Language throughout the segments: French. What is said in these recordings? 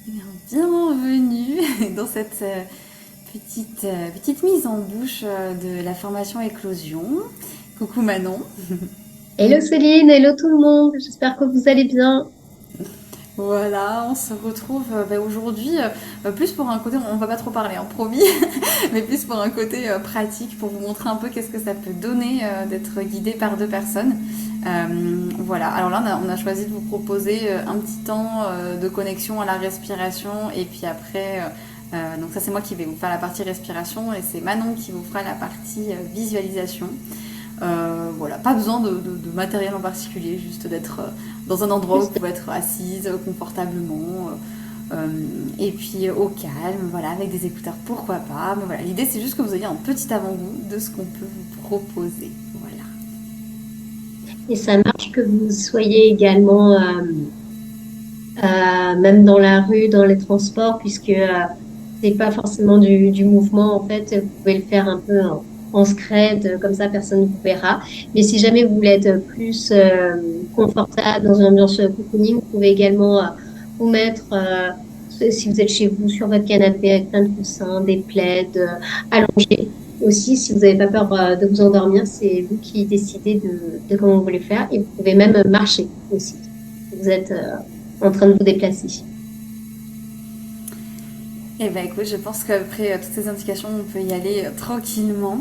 Eh bien, bienvenue dans cette petite mise en bouche de la formation éclosion. Coucou Manon. Hello Céline, hello tout le monde, j'espère que vous allez bien. Voilà, on se retrouve aujourd'hui plus pour un côté, on va pas trop parler, hein, promis, mais plus pour un côté pratique, pour vous montrer un peu qu'est-ce que ça peut donner d'être guidé par deux personnes. Voilà, alors là on a choisi de vous proposer un petit temps de connexion à la respiration et puis après, donc ça c'est moi qui vais vous faire la partie respiration et c'est Manon qui vous fera la partie visualisation. Voilà, pas besoin de matériel en particulier, juste d'être dans un endroit où vous Juste, pouvez être assise confortablement. Et puis au calme, voilà, avec des écouteurs, pourquoi pas. Mais voilà, l'idée c'est juste que vous ayez un petit avant-goût de ce qu'on peut vous proposer. Voilà. et ça marche que vous soyez également même dans la rue, dans les transports, puisque c'est pas forcément du mouvement en fait. Vous pouvez le faire un peu en scred, comme ça personne ne vous verra. Mais si jamais vous voulez être plus confortable dans une ambiance cocooning, vous pouvez également vous mettre, si vous êtes chez vous, sur votre canapé avec plein de coussins, des plaids, allongés. Aussi, si vous n'avez pas peur de vous endormir, c'est vous qui décidez de comment vous voulez faire. Et vous pouvez même marcher aussi. Vous êtes en train de vous déplacer. Et ben écoute, je pense qu'après toutes ces indications, on peut y aller tranquillement.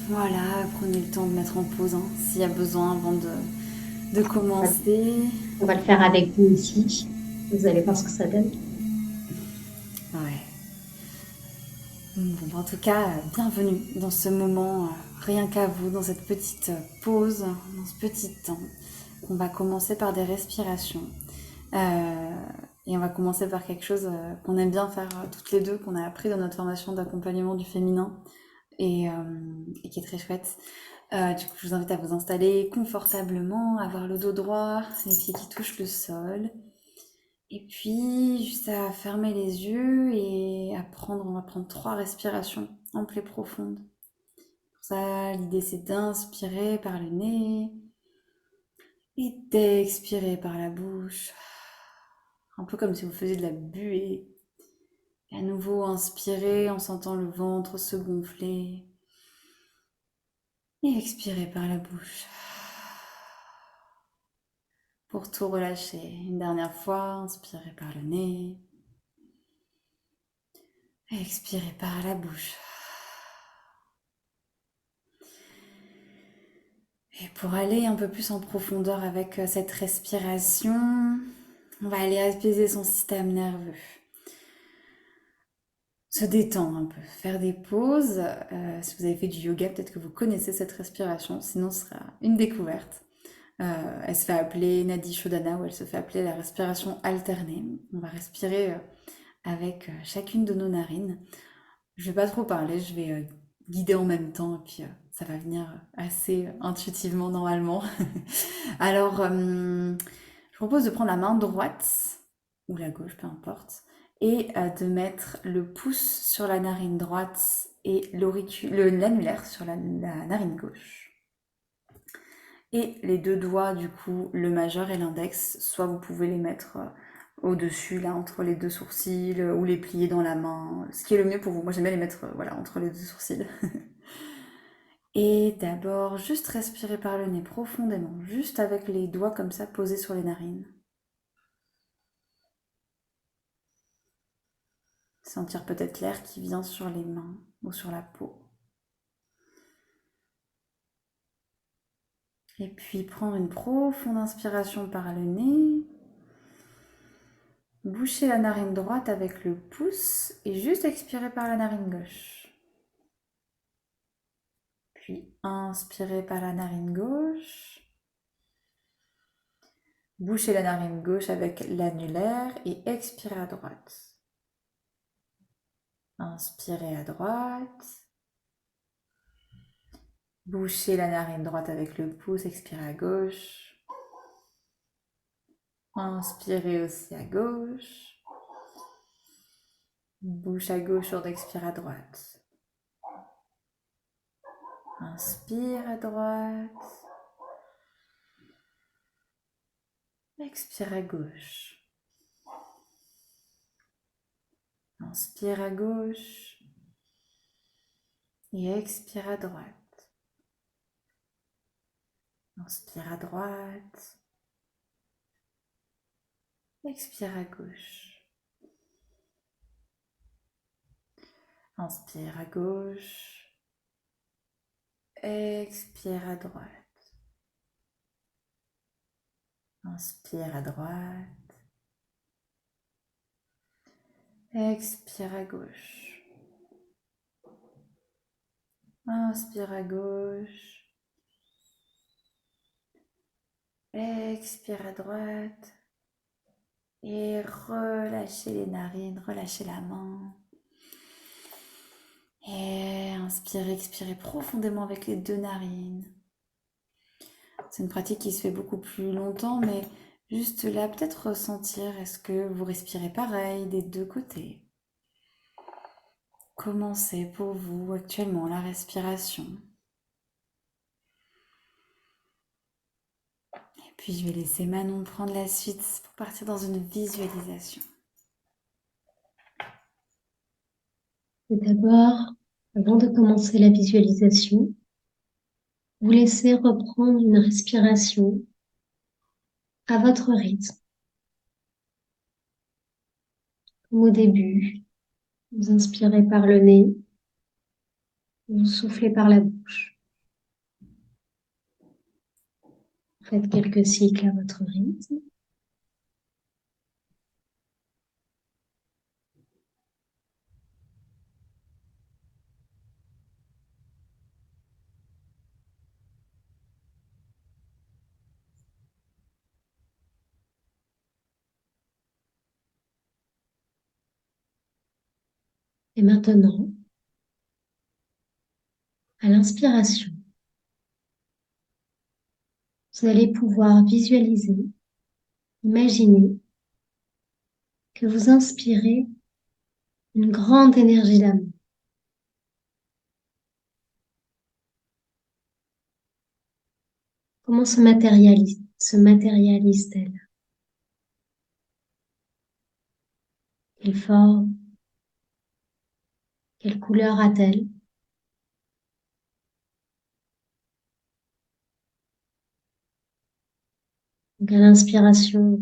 Voilà, prenez le temps de mettre en pause hein, s'il y a besoin avant de commencer. On va le faire avec vous ici. Vous allez voir ce que ça donne. Ouais. Bon, en tout cas, bienvenue dans ce moment, rien qu'à vous, dans cette petite pause, dans ce petit temps. On va commencer par des respirations. Euh, et on va commencer par quelque chose qu'on aime bien faire toutes les deux, qu'on a appris dans notre formation d'accompagnement du féminin et qui est très chouette. Du coup, je vous invite à vous installer confortablement, avoir le dos droit, les pieds qui touchent le sol. Et puis, juste à fermer les yeux et on va prendre 3 respirations amples et profondes. Pour ça, l'idée c'est d'inspirer par le nez et d'expirer par la bouche. Un peu comme si vous faisiez de la buée. Et à nouveau, inspirer en sentant le ventre se gonfler. Et expirer par la bouche. Pour tout relâcher. Une dernière fois, inspirez par le nez. Et expirez par la bouche. Et pour aller un peu plus en profondeur avec cette respiration, on va aller apaiser son système nerveux. Se détendre un peu, faire des pauses. Si vous avez fait du yoga, peut-être que vous connaissez cette respiration, sinon ce sera une découverte. Elle se fait appeler Nadi Shodhana ou elle se fait appeler la respiration alternée. On va respirer avec chacune de nos narines. Je vais pas trop parler, je vais guider en même temps et puis ça va venir assez intuitivement normalement. Alors, je propose de prendre la main droite ou la gauche, peu importe, et de mettre le pouce sur la narine droite et l'annulaire sur la narine gauche. Et les deux doigts, du coup, le majeur et l'index, soit vous pouvez les mettre au-dessus, là, entre les deux sourcils, ou les plier dans la main, ce qui est le mieux pour vous. Moi, j'aime bien les mettre, voilà, entre les deux sourcils. Et d'abord, juste respirer par le nez profondément, juste avec les doigts comme ça posés sur les narines. Sentir peut-être l'air qui vient sur les mains ou sur la peau. Et puis prendre une profonde inspiration par le nez. Boucher la narine droite avec le pouce et juste expirer par la narine gauche. Puis inspirer par la narine gauche. Boucher la narine gauche avec l'annulaire et expirer à droite. Inspirer à droite. Boucher la narine droite avec le pouce, expirer à gauche. Inspirer aussi à gauche. Bouche à gauche, on expire à droite. Inspire à droite. Expire à gauche. Inspire à gauche et expire à droite. Inspire à droite, expire à gauche. Inspire à gauche, expire à droite. Inspire à droite, expire à gauche. Inspire à gauche, expire à droite et relâchez les narines, relâchez la main. Et inspirez, expirez profondément avec les deux narines. C'est une pratique qui se fait beaucoup plus longtemps, mais juste là, peut-être ressentir, est-ce que vous respirez pareil des deux côtés? Comment c'est pour vous actuellement la respiration? Et puis je vais laisser Manon prendre la suite pour partir dans une visualisation. Et d'abord, avant de commencer la visualisation, vous laissez reprendre une respiration à votre rythme. Comme au début, vous inspirez par le nez, vous soufflez par la bouche. Faites quelques cycles à votre rythme. Et maintenant, à l'inspiration, vous allez pouvoir visualiser, imaginer que vous inspirez une grande énergie d'amour. Comment se matérialise-t-elle? Quelle forme? Quelle couleur a-t-elle? Donc à l'inspiration,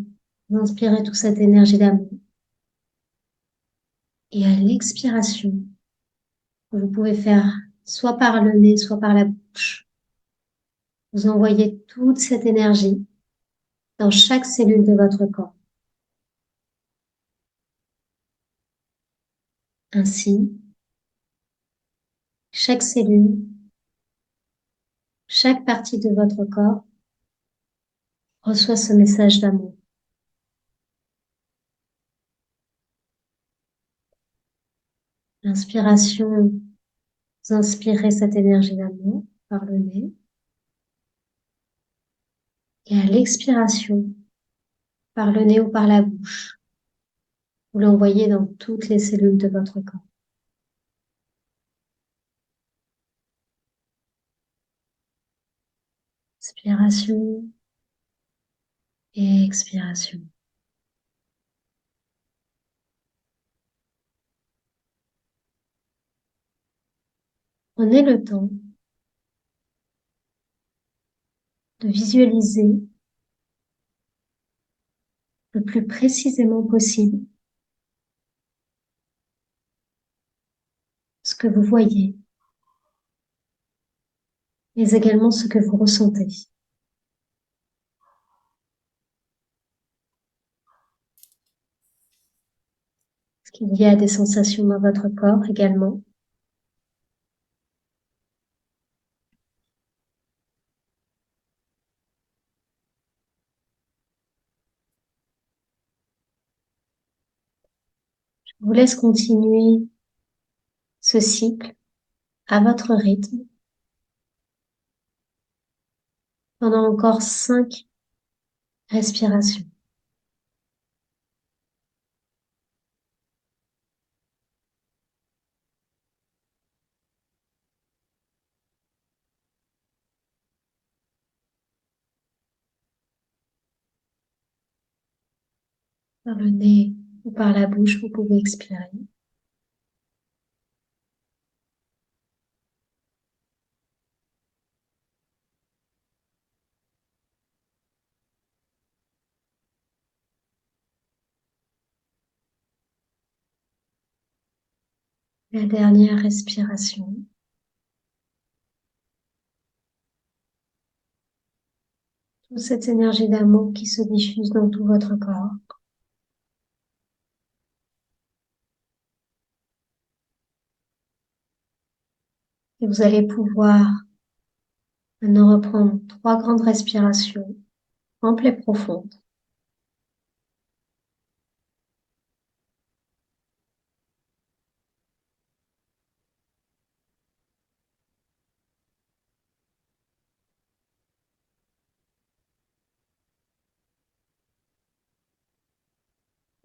vous inspirez toute cette énergie d'amour. Et à l'expiration, vous pouvez faire soit par le nez, soit par la bouche. Vous envoyez toute cette énergie dans chaque cellule de votre corps. Ainsi, chaque cellule, chaque partie de votre corps reçoit ce message d'amour. L'inspiration, vous inspirez cette énergie d'amour par le nez. Et à l'expiration, par le nez ou par la bouche, vous l'envoyez dans toutes les cellules de votre corps. Inspiration et expiration. Prenez le temps de visualiser le plus précisément possible ce que vous voyez, mais également ce que vous ressentez. Est-ce qu'il y a des sensations dans votre corps également? Je vous laisse continuer ce cycle à votre rythme pendant encore 5 respirations. Par le nez ou par la bouche, vous pouvez expirer. La dernière respiration. Toute cette énergie d'amour qui se diffuse dans tout votre corps. Et vous allez pouvoir maintenant reprendre 3 grandes respirations amples et profondes.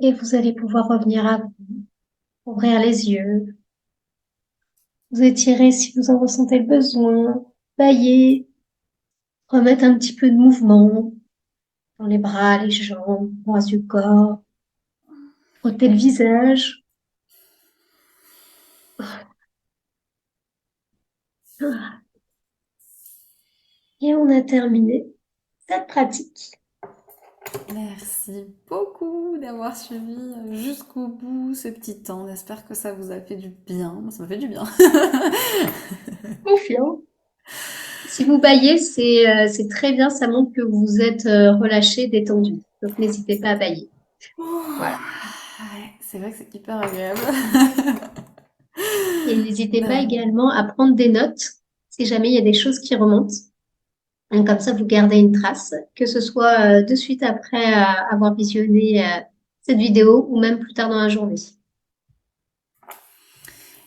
Et vous allez pouvoir revenir à vous, ouvrir les yeux, vous étirer si vous en ressentez le besoin, bailler, remettre un petit peu de mouvement dans les bras, les jambes, le reste du corps, frotter le visage. Et on a terminé cette pratique. Merci beaucoup d'avoir suivi jusqu'au bout ce petit temps. J'espère que ça vous a fait du bien. Moi, ça m'a fait du bien. Confiant. Si vous baillez, c'est très bien, ça montre que vous êtes relâché, détendu. Donc n'hésitez pas à bailler. Voilà. Ouais, c'est vrai que c'est hyper agréable. Et n'hésitez pas Euh, également à prendre des notes si jamais il y a des choses qui remontent. Donc, comme ça, vous gardez une trace, que ce soit de suite après avoir visionné cette vidéo ou même plus tard dans la journée.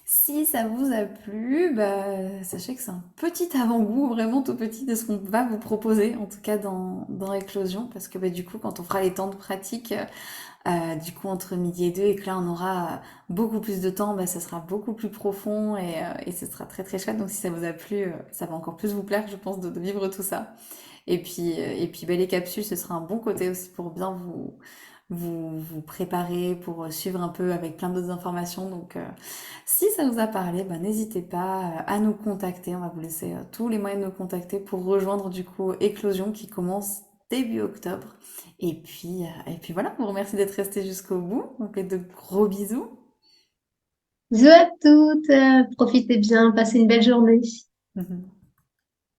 Si ça vous a plu, bah, sachez que c'est un petit avant-goût, vraiment tout petit, de ce qu'on va vous proposer, en tout cas dans Éclosion, parce que bah, du coup, quand on fera les temps de pratique, du coup, entre midi et deux, et que là, on aura beaucoup plus de temps, bah, ça sera beaucoup plus profond et ce sera très très chouette. Donc, si ça vous a plu, ça va encore plus vous plaire, je pense, de vivre tout ça. Et puis bah, les capsules, ce sera un bon côté aussi pour bien vous préparer, pour suivre un peu avec plein d'autres informations. Donc, si ça vous a parlé, bah, n'hésitez pas à nous contacter. On va vous laisser tous les moyens de nous contacter pour rejoindre du coup Éclosion qui commence début octobre. Et puis voilà, on vous remercie d'être resté jusqu'au bout. On vous fait de gros bisous. Bisous à toutes, profitez bien, passez une belle journée.